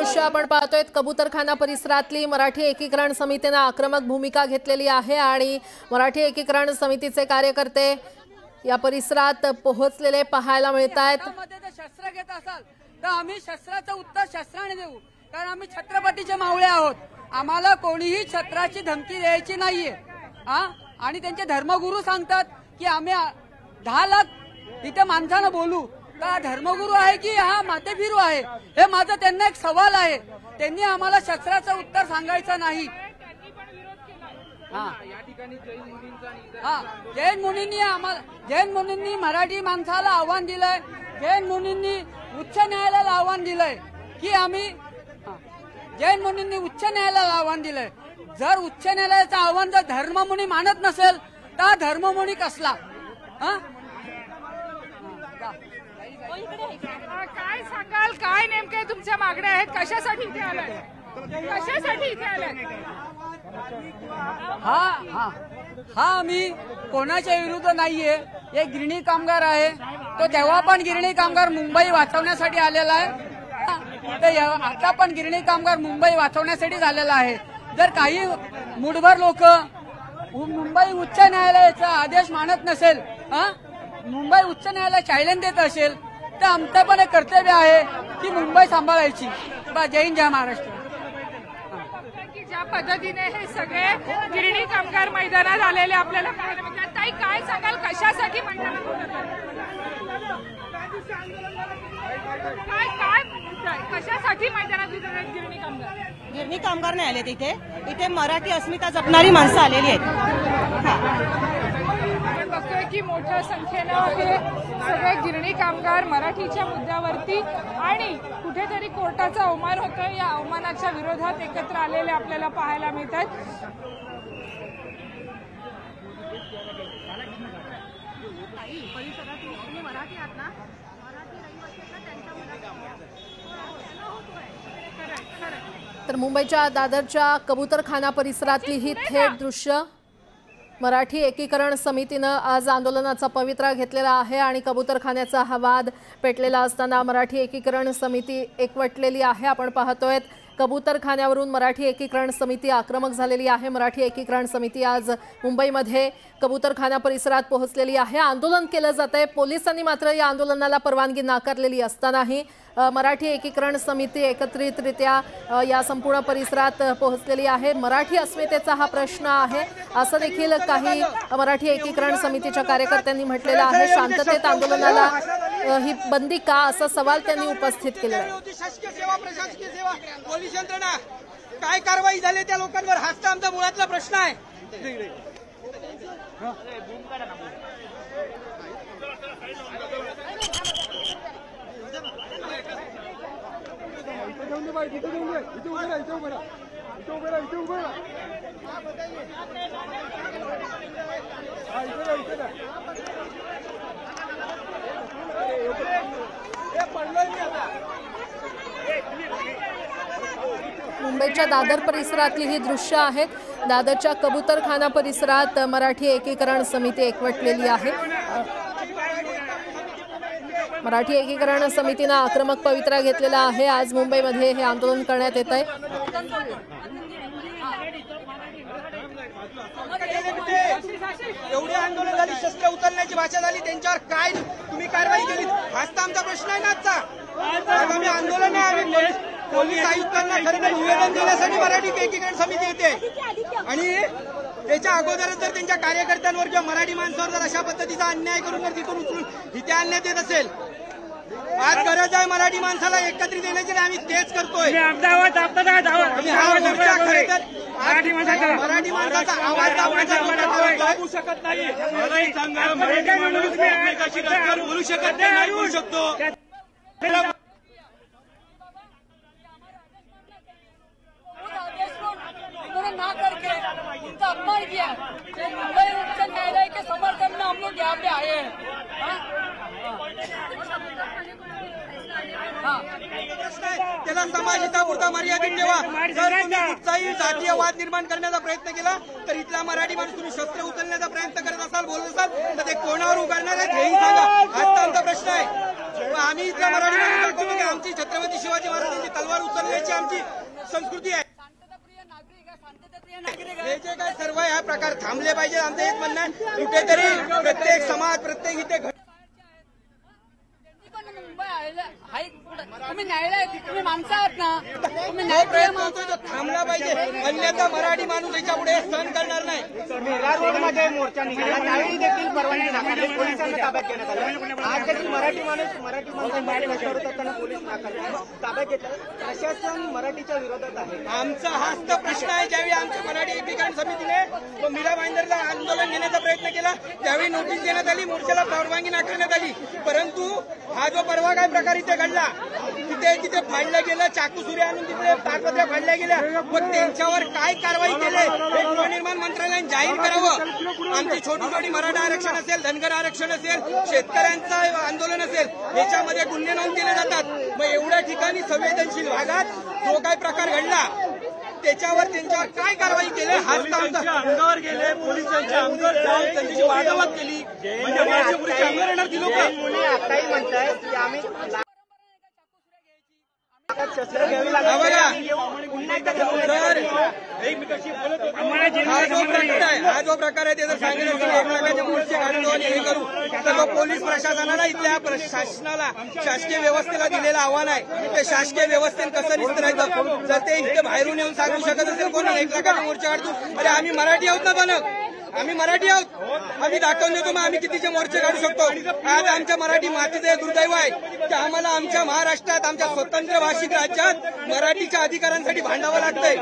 दृश्य आपण पाहतोय कबूतरखाना परिसरातली मराठी एकीकरण समितीने आक्रमक भूमिका घेतलेली आहे आणि मराठी एकीकरण समितीचे कार्यकर्ते या परिसरात पोहोचलेले पाहायला मिळतात। शस्त्र घेत असाल तर आम्ही शस्त्राचं उत्तर शस्त्राने देऊ, कारण आम्ही छत्रपतीचे मावळे आहोत। आम्हाला कोणीही छत्राची धमकी द्यायची नाहीये। आणि त्यांचे धर्मगुरू सांगतात की आम्ही 10 लाख इथे माणसांना बोलू, का धर्मगुरू आहे की हा मातेफिरू आहे, हे माझा त्यांना एक सवाल आहे। त्यांनी आम्हाला शस्त्राचं उत्तर सांगायचं नाही। जैन मुनींनी मराठी माणसाला आव्हान दिलंय, जैन मुनींनी उच्च न्यायालयाला आव्हान दिलंय की आम्ही जैन मुनींनी उच्च न्यायालयाला आव्हान दिलंय। जर उच्च न्यायालयाचं आव्हान जर धर्ममुनी मानत नसेल तर धर्ममुनी कसला? काय सांगाल, काय नेमके तुमच्या मागण्या आहेत? कशासाठी इथे आलाय? कशासाठी इथे आलाय? हा आम्ही कोणाच्या विरुद्ध नाहीये। एक गिरणी कामगार आहे, तो तेव्हा पण गिरणी कामगार मुंबई वाचवण्यासाठी आलेला आहे, आता पण गिरणी कामगार मुंबई वाचवण्यासाठी झालेला आहे। जर काही मुठभर लोक मुंबई उच्च न्यायालयाचा आदेश मानत नसेल, मुंबई उच्च न्यायालय चॅलेंज देत असेल तर आमचं पण एक कर्तव्य आहे की मुंबई सांभाळायची। जय हिंद, जय महाराष्ट्र। ज्या पद्धतीने हे सगळे गिरणी कामगार मैदानात आलेले आपल्याला पाहायला मिळतात, ताई काय सांगाल, कशासाठी मैदानात कशासाठी मैदानात गिरणी कामगार नाही आले तिथे, इथे मराठी अस्मिता जपणारी माणसं आलेली आहेत। बघतोय की मोठ्या संख्येनं हे सगळे गिरणी कामगार मराठीच्या मुद्द्यावरती आणि कुठेतरी कोर्टाचा अवमान होतोय, या अवमानाच्या विरोधात एकत्र आलेले आपल्याला पाहायला मिळतात। तर मुंबईच्या दादरच्या कबूतरखाना परिसरातली ही थेट दृश्य। मराठी एकीकरण समितीने आज आंदोलनाचा पवित्रा घेतलेला आहे आणि कबूतरखान्याचा हा वाद पेटलेला असताना मराठी एकीकरण समिती एकवटलेली आहे। आपण पाहतोय कबूतरखान्यावरून मराठी एकीकरण समिती आक्रमक झालेली आहे। मराठी एकीकरण समिती आज मुंबईमध्ये कबूतरखाना परिसरात पोहोचलेली आहे। आंदोलन केलं जातंय, पोलिसांनी मात्र या आंदोलनाला परवानगी नाकारलेली असतानाही मराठी एकीकरण समिती एकत्रितरित्या या संपूर्ण परिसरात पोहोचलेली आहे। मराठी अस्मितेचा हा प्रश्न आहे असं देखील काही मराठी एकीकरण समितीच्या कार्यकर्त्यांनी म्हटलेलं आहे। शांततेत आंदोलनाला ही बंदी का, असा सवाल त्यांनी उपस्थित केला आहे। शासकीय सेवा, प्रशासकीय सेवा, पोलीस यंत्रणा काय कारवाई झाली त्या लोकांवर, हाच तर आमचा मुळातला प्रश्न आहे। मुंबईच्या दादर परिसरातली ही दृश्य आहेत। दादरच्या कबूतरखाना परिसरात मराठी एकीकरण समिती एकवटलेली आहे। मराठी एकीकरण समितीने आक्रमक पवित्रा घेतलेला आहे। आज मुंबईमध्ये हे आंदोलन करण्यात येत आहे। एवढी आंदोलन झाली, शस्त्र उचलण्याची भाषा झाली, त्यांच्यावर काय तुम्ही कारवाई केली, हाच तर आमचा प्रश्न आहे ना आजचा। आम्ही आंदोलन आहे, पोलीस आयुक्तांना खरं तर निवेदन देण्यासाठी मराठी एकीकरण समिती येते आणि त्याच्या अगोदरच जर त्यांच्या कार्यकर्त्यांवर किंवा मराठी माणसावर जर अशा पद्धतीचा अन्याय करून जर तिथून उचलून इथे आणण्यात येत असेल, आज गरज आहे मराठी माणसाला एकत्रित येण्याची, आम्ही तेच करतोय। मराठी माणसाचा आवाज दाबू शकत नाही, बोलू शकत नाही, बोलू शकतो। ना करके इनका अपमान किया, मुंबई उच्च न्यायालय के समर्थन में हम लोग यहाँ पे आए हैं। त्याला समाजहितापुरता मर्यादित ठेवा। जर तुम्ही कुठचाही जातीय वाद निर्माण करण्याचा प्रयत्न केला तर इथला मराठी माणूस तुम्ही शस्त्र उचलण्याचा प्रयत्न करत असाल, बोलत असाल तर ते कोणावर उभारणार आहेत हेही सांगा, हाच आमचा प्रश्न आहे। आम्ही इथल्या मराठी माणूस दाखवतो की आमची छत्रपती शिवाजी महाराजांची तलवार उचलण्याची आमची संस्कृती आहे. हे जे काय सर्व हा प्रकार थांबले पाहिजे आमचं हेच म्हणणं आहे. कुठेतरी प्रत्येक समाज प्रत्येक इथे तुम्ही न्यायालय तुम्ही माणसं आहात ना, तुम्ही न्याय प्रयत्न होतो तो थांबला पाहिजे, अन्यथा मराठी माणूस याच्या पुढे सहन करणार नाही. रोडमध्ये मोर्चा निघाला त्यावेळी देखील परवानगी नाकारली, पोलिसांना ताब्यात घेण्यात आलं. आज देखील मराठी माणूस त्यांना पोलीस ताब्यात घेतलं. प्रशासन मराठीच्या विरोधात आहे. आमचा हाच तर प्रश्न आहे. ज्यावेळी आमच्या मराठी एकीकरण समितीने मीरा भाईंदरला आंदोलन घेण्याचा प्रयत्न केला त्यावेळी नोटीस देण्यात आली, मोर्चाला परवानगी नाकारण्यात आली. परंतु हा जो परवा काय प्रकार इथे घडला, तिथे फाडलं गेलं, चाकू सुरे आणून तिथे ताडपत्र्या फाडल्या गेल्या, मग त्यांच्यावर काय कारवाई केली हे गृहनिर्माण मंत्रालयाने जाहीर करावं. आमची छोटी छोटी मराठा आरक्षण असेल, धनगर आरक्षण असेल, शेतकऱ्यांचं आंदोलन असेल, याच्यामध्ये गुन्हे नोंद केले जातात. मग एवढ्या ठिकाणी संवेदनशील भागात जो काय प्रकार घडला त्यांच्यावर काय कारवाई केली हाच आमचा अंगावर गेले. पोलिसांच्या अंगावर जाऊन त्यांची वादावाद केली. आताही म्हणताय की आम्ही शस्त्र घ्यावी हा जो प्रकार आहे ते जर सांगितलं की 1 लाखाचे मोर्चे काढतो आणि हे करू, तर तो पोलीस प्रशासनाला इथल्या शासनाला शासकीय व्यवस्थेला दिलेलं आव्हान आहे. ते शासकीय व्यवस्थेने कसं निस्तरायचं. जर ते इथे बाहेरून येऊन सांगू शकत असेल कोणी 1 लाखाचे मोर्चे काढतो, अरे आम्ही मराठी आहोत ना बनक, आम्ही मराठी आहोत, आम्ही दाखवून देतो मग आम्ही कितीचे मोर्चे काढू शकतो. आज आमच्या मराठी मातेचे दुर्दैव आहे की आम्हाला आमच्या महाराष्ट्रात आमच्या स्वतंत्र भाषिक राज्यात मराठीच्या अधिकारांसाठी भांडावं लागतंय.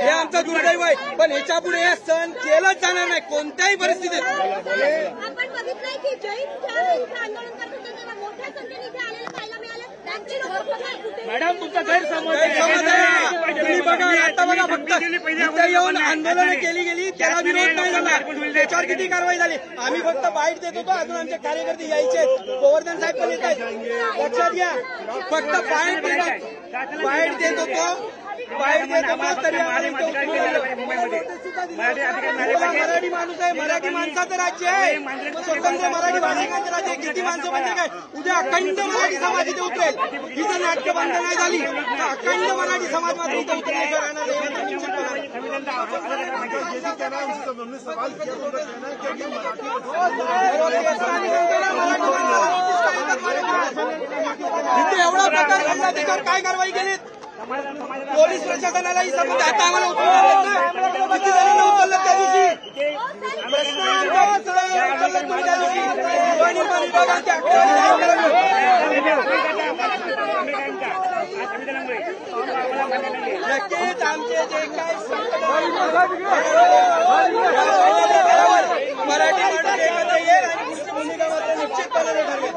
हे आमचं दुर्दैव आहे. पण ह्याच्या पुढे हे सहन केलंच जाणार नाही कोणत्याही परिस्थितीत. आपण बघितलंय की जैन आंदोलन करत होते तेव्हा मोठ्या संख्येने इथे आलेलं पाहायला मिळालं. मॅडम तुमचा गैरसमज आहे. तुम्ही बघा आता बघा फक्त इथे येऊन आंदोलन केली गेली त्याला विरोध नाही झाला, त्याच्यावर किती कारवाई झाली. आम्ही फक्त बाईट देत होतो, अजून आमचे कार्यकर्ते यायचे, गोवर्धन साहेब पण येत आहेत, लक्षात घ्या. फक्त बाईट देत होतो तरी मराठी माणूस आहे, मराठी माणसाचं राज्य आहे, स्वतंत्र मराठी भाषिकांचं राज्य आहे. किती माणसं म्हणजे काय, उद्या अखंड मराठी समाज इथे उतरेल. ही जर नाट्य बंद नाही झाली तर अखंड मराठी समाज मात्र इथे उतरण्याचं राहणार इथे एवढा प्रकार घडला, त्याच्यावर काय कारवाई केलीत पोलीस प्रशासनालाही समज. आता आम्हाला उचललं किती जणांना उचललं त्या दिवशी प्रश्न उचललं तुम्ही त्या दिवशी गृहनिर्माण विभागाच्या नक्कीच आमचे जे काय मराठी माणूस एकत्र येईल आणि पुढची भूमिका मात्र निश्चितपणे ठरवेल.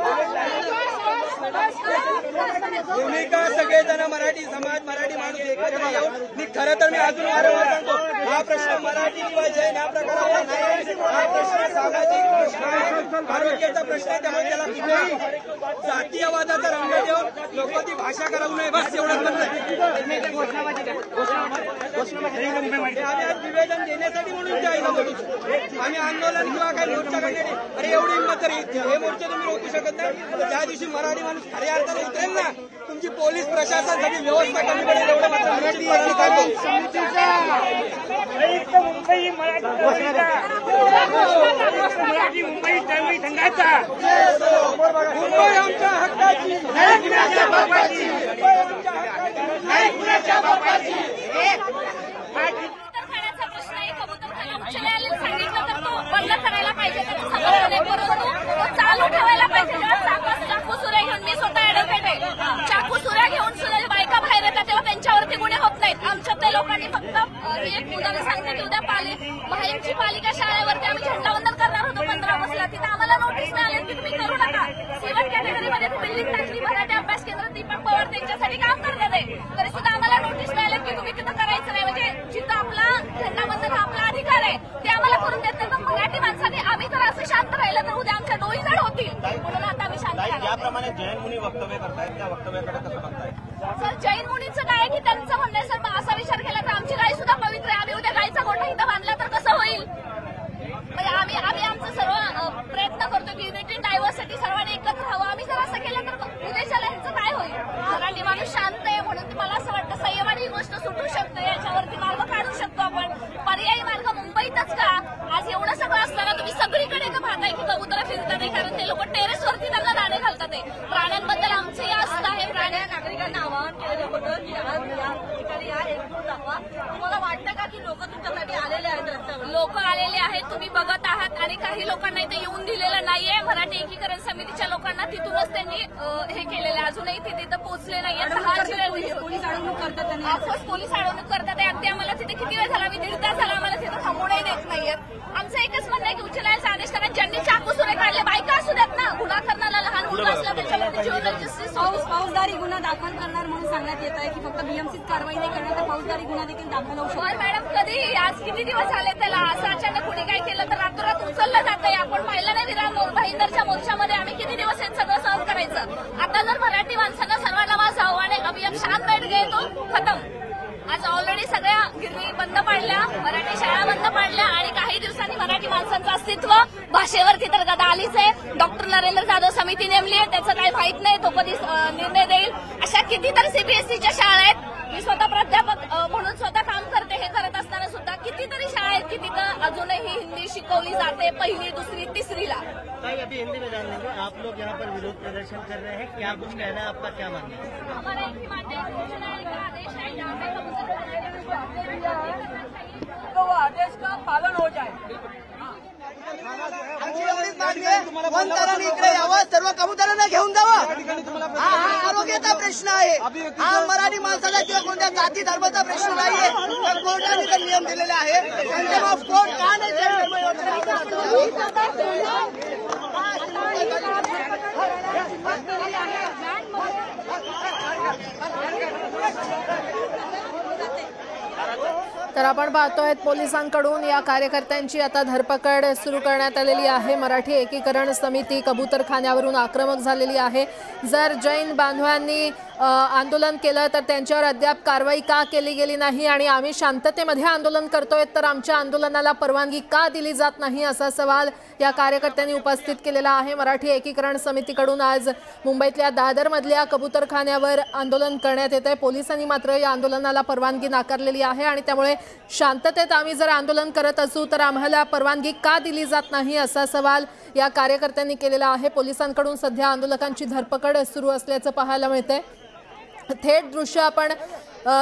भूमिका सगळेजण मराठी समाज मराठी माणूस एकत्र येऊन. मी खरं तर मी अजून वारंवार सांगतो, हा प्रश्न मराठी किंवा जैन हा प्रकार नाही, हा प्रश्न सामाजिक प्रश्न आहे, आरोग्याचा प्रश्न आहे. त्यामुळे त्याला कुठेही जातीयवादाचा रंग देऊन लोक ती भाषा करावू नये, बस एवढंच म्हणणं. आम्ही आज निवेदन देण्यासाठी म्हणून आम्ही आंदोलन किंवा काही मोर्चा करण्यासाठी. अरे एवढी हिंमत तरी हे मोर्चे तुम्ही रोखू शकत नाही. तर ज्या दिवशी मराठी माणूस खऱ्या अर्थाने उतरेल ना, तुमची पोलीस प्रशासन सगळी व्यवस्था कमी पडेल. एवढं मात्र मराठी मुंबई चळवळी संघाचा मुंबई आमच्या हक्काची, खाण्याचा प्रश्न आहे. कबूतरखाना उच्च न्यायालयाने सांगितलं तर तो बंद करायला पाहिजे, त्याचं समर्थन आहे. परंतु तो चालू ठेवायला पाहिजे. जेव्हा चाकू सुऱ्या घेऊन, मी स्वतः ऍडव्होकेट आहे, चाकू सुऱ्या घेऊन सुद्धा बायका बाहेर येतात तेव्हा त्यांच्यावरती गुन्हे होत नाहीत. आमच्या त्या लोकांनी फक्त एक उदाहरण सांगते की उद्या भाईंची पालिका शाळेवरती आम्ही झेंडावंदन करणार होतो 15 ऑगस्टला. तिथे आम्हाला नोटीस मिळाली की तुम्ही करू नका. सिव्हिल कॅटेगरीमध्ये बिल्डिंग टाकली, मराठी अभ्यास केंद्र दीपक पवार त्यांच्यासाठी काम करणार आहे, तरी सुद्धा आम्हाला नोटीस मिळाली की तुम्ही तिथं करायचं नाही. म्हणजे जिथं आपला झेंडावंदन हा आपला अधिकार आहे ते आम्हाला करून देत नाही. मराठी माणसाने आम्ही तर असं शांत राहिलं तर उद्या आमच्या डोळी जड होतील, म्हणून आता आम्ही शांत राहिलो. ज्याप्रमाणे जैन मुनी वक्तव्य करतायत त्या वक्तव्याकडे कसं बघताय? सर जैन मुनीचं काय की त्यांचं म्हणणं आहे, सर असा विचार केला तर आमची गाय सुद्धा पवित्र आहे. आम्ही उद्या गायचा गोठा इथं बांधला तर कसं होईल. आम्ही आमचं सर्व प्रयत्न करतो की युनिटी डायव्हर्सिटी सर्वांनी एकत्र राहावं. आम्ही जर असं केलं तर काही लोकांना इथे येऊन दिलेलं नाहीये. मराठी एकीकरण समितीच्या लोकांना तिथूनच त्यांनी हे केलेलं आहे. अजूनही ते तिथं पोहोचले नाहीये. पोलीस अडवणूक करतात. अगदी आम्हाला तिथे किती वेळ झाला, 1.5 तास झाला आम्हाला तिथे थांबवणंही देत नाहीयेत. आमचं एकच म्हणणं आहे की उच्च न्यायालयाचा आदेश करा. ज्यांनी चाकू सुरे काढले बायका असू देत ना, गुन्हा करणारा लहान मुलं असलं त्याच्यावरती ज्युडिशियल जस्टिस फौजदारी गुन्हा दाखल करणार म्हणून सांगण्यात येत आहे की फक्त बीएमसीत कारवाई नाही करणार तर फौजदारी गुन्हा देखील दाखल होऊ शकतो. मॅडम कधी आज किती दिवस झाले त्याला असं अचानक कुणी काय केलं तर रातोरात उचललं जातंय. आपण पाहिलं नाही भाईंदरच्या मोर्चामध्ये आम्ही किती दिवस हे सगळं सहन करायचं. आता जर मराठी माणसांना सर्वांना वाज आणि अभियान शांत बैठ गए तो खतम. आज ऑलरेडी सगळ्या गिरणी बंद पाडल्या, मराठी शाळा बंद पाडल्या आणि काही दिवसांनी मराठी माणसांचं अस्तित्व भाषेवरती तर गदा आलीच आहे. डॉक्टर नरेंद्र जाधव समिती नेमली आहे, त्याचं काही माहित नाही, तो कधी निर्णय देईल. अशा कितीतरी सीबीएसईच्या शाळा आहेत. मी स्वतः प्राध्यापक म्हणून स्वतः काम करते. हे करत असताना सुद्धा कितीतरी शाळा आहेत की तिथं अजूनही हिंदी शिकवली जाते 1ली, 2री, 3रीला. अभी हिंदी में जान लेंगे. आप लोग यहाँ पर विरोध प्रदर्शन कर रहे हैं, क्या कुछ कहना है, आपका क्या मानना है? हमारा एक ही मानना है, उच्च न्यायालय का आदेश है, यहाँ पे तो वो आदेश का पालन हो जाए. आमची एवढीच मागणी आहे, वनतरांनी इकडे यावं, सर्व कबुतरांना घेऊन जावं. हा आरोग्याचा प्रश्न आहे. हा मराठी माणसाचा किंवा कोणत्या जाती धर्माचा प्रश्न नाहीये. तर कोर्टाने तर नियम दिलेले आहे. कंटेम ऑफ कोर्ट का नाही तर आपण पाहतोय पोलिसांकडून या कार्यकर्त्यांची आता धरपकड सुरू करण्यात आलेली आहे. मराठी एकीकरण समिती कबूतरखान्यावरून आक्रमक झालेली आहे. जर जैन बांधवांनी आंदोलन केलं तर त्यांच्यावर अद्याप कारवाई का केली गेली नाही आणि आम्ही शांततेमध्ये आंदोलन करतोय तर आमच्या आंदोलनाला परवानगी का दिली जात नाही असा सवाल या कार्यकर्त्यांनी उपस्थित केलेला आहे. मराठी एकीकरण समितीकडून आज मुंबईतल्या दादरमधल्या कबूतरखान्यावर आंदोलन करण्यात येत आहे. पोलिसांनी मात्र या आंदोलनाला परवानगी नाकारलेली आहे आणि त्यामुळे शांततेत आम्ही जर आंदोलन करत असू तर आम्हाला परवानगी का दिली जात नाही असा सवाल या कार्यकर्त्यांनी केलेला आहे. पोलिसांकडून सध्या आंदोलकांची धरपकड सुरू असल्याचं पाहायला मिळतंय. थेट दृश्य आपण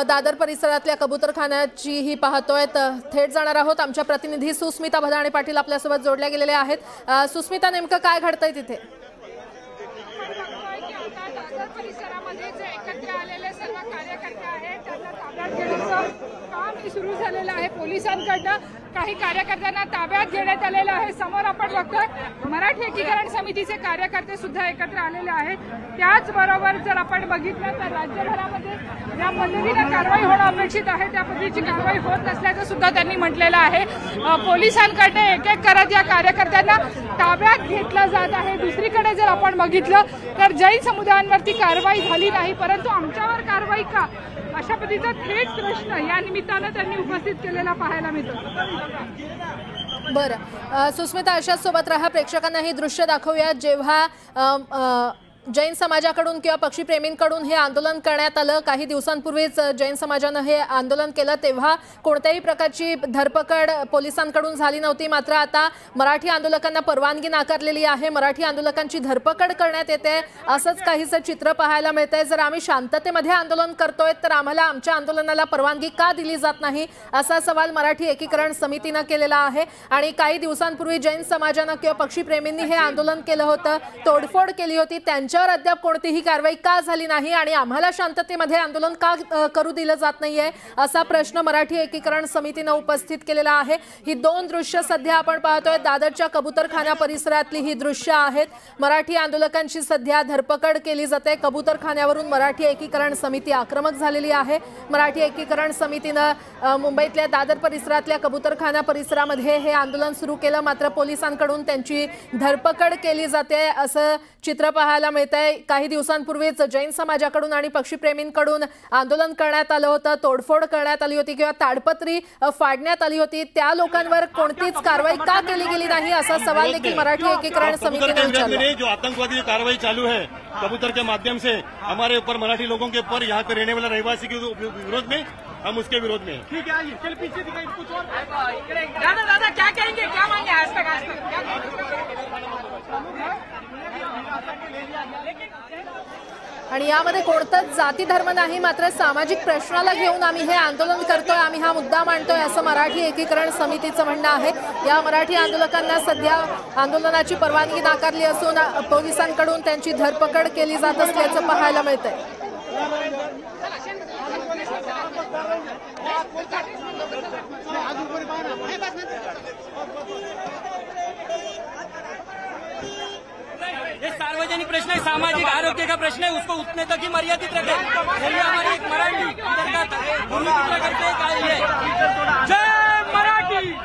दादर परिसरातल्या कबूतरखान्याची ही पाहतोय. थेट जाणार आहोत. आमच्या प्रतिनिधी सुस्मिता भदाणे पाटील आपल्यासोबत जोडल्या गेलेल्या आहेत. सुस्मिता, नेमकं काय घडतंय तिथे? परिसरामध्ये जे एकत्र आलेले सर्व कार्यकर्ते आहेत त्यांना ताब्यात घेण्याचं काम सुरू झालेलं आहे. पोलिसांकडनं काही कार्यकर्त्यांना ताब्यात घेण्यात आलेलं आहे. समोर आपण बघतोय मराठी एकीकरण समितीचे कार्यकर्ते सुद्धा एकत्र आलेले आहेत. त्याचबरोबर जर आपण बघितलं तर राज्यभरामध्ये ज्या पद्धतीने कारवाई होणं अपेक्षित आहे त्या पद्धतीची कारवाई होत नसल्याचं सुद्धा त्यांनी म्हटलेलं आहे. पोलिसांकडे एक एक करत या कार्यकर्त्यांना ताब्यात घेतलं जात आहे. दुसरीकडे जर आपण बघितलं तर जैन समुदायांवरती कारवाई झाली नाही, परंतु आमच्यावर कारवाई का, अशा पद्धतीचा थेट प्रश्न या निमित्तानं त्यांनी उपस्थित केलेला पाहायला मिळतो. बरं सुस्मिता, अशाच सोबत राहा. प्रेक्षकांना ही दृश्य दाखवूया. जेव्हा जैन समाजाकडून किंवा पक्षीप्रेमींकडून हे आंदोलन करण्यात आलं, काही दिवसांपूर्वीच जैन समाजानं हे आंदोलन केलं, तेव्हा कोणत्याही प्रकारची धरपकड पोलिसांकडून झाली नव्हती. मात्र आता मराठी आंदोलकांना परवानगी नाकारलेली आहे. मराठी आंदोलकांची धरपकड करण्यात येते. असंच काहीसं चित्र पाहायला मिळतंय. जर आम्ही शांततेमध्ये आंदोलन करतोय तर आम्हाला आमच्या आंदोलनाला परवानगी का दिली जात नाही असा सवाल मराठी एकीकरण समितीनं केलेला आहे. आणि काही दिवसांपूर्वी जैन समाजानं किंवा पक्षीप्रेमींनी हे आंदोलन केलं होतं, तोडफोड केली होती, त्यांच्यावर अद्याप कोणतीही कारवाई का झाली नाही आणि आम्हाला शांततेमध्ये आंदोलन का करू दिलं जात नाहीये असा प्रश्न मराठी एकीकरण समितीनं उपस्थित केलेला आहे. ही दोन दृश्य सध्या आपण पाहतोय. दादरच्या कबूतरखाना परिसरातली ही दृश्य आहेत. मराठी आंदोलकांची सध्या धरपकड केली जाते. कबूतरखान्यावरून मराठी एकीकरण समिती आक्रमक झालेली आहे. मराठी एकीकरण समितीनं मुंबईतल्या दादर परिसरातल्या कबूतरखाना परिसरामध्ये हे आंदोलन सुरू केलं, मात्र पोलिसांकडून त्यांची धरपकड केली जाते असं चित्र पाहायला मिळतंय. काही दिवसांपूर्वीच जैन समाजाकडून आणि पक्षीप्रेमींकडून आंदोलन करण्यात आलं होतं, तोडफोड करण्यात आली होती किंवा ताडपत्री फाडण्यात आली होती. त्या लोकांवर कोणतीच कारवाई का केली गेली नाही असा सवाल देखील मराठी एकीकरण समितीने विचारला. जो आतंकवादी कार्रवाई चालू है कबूतर के माध्यम से हमारे ऊपर, मराठी लोगों के ऊपर, यहाँ पे रहने वाला रहवासी के विरोध में, हम उसके विरोध में। ठीक है, चल पीछे दिखाई कुछ और। दादा क्या कहेंगे, क्या मांगे आज तक आणि यामध्ये कोणताच जाती धर्म नाही, मात्र सामाजिक प्रश्नाला घेऊन आम्ही हे आंदोलन करतोय, आम्ही हा मुद्दा मांडतोय असं मराठी एकीकरण समितीचं म्हणणं आहे। या मराठी आंदोलकांना सध्या आंदोलनाची परवानगी नाकारली असून पोलिसांकडून त्यांची धरपकड केली जात असल्याचं पाहायला मिळतंय। ये सार्वजनिक प्रश्न है, सामाजिक आरोग्य का प्रश्न है, उसको उतने तक ही मर्यादित रखें। यही हमारी एक मराठी भूमिका करते हैं। जय मराठी।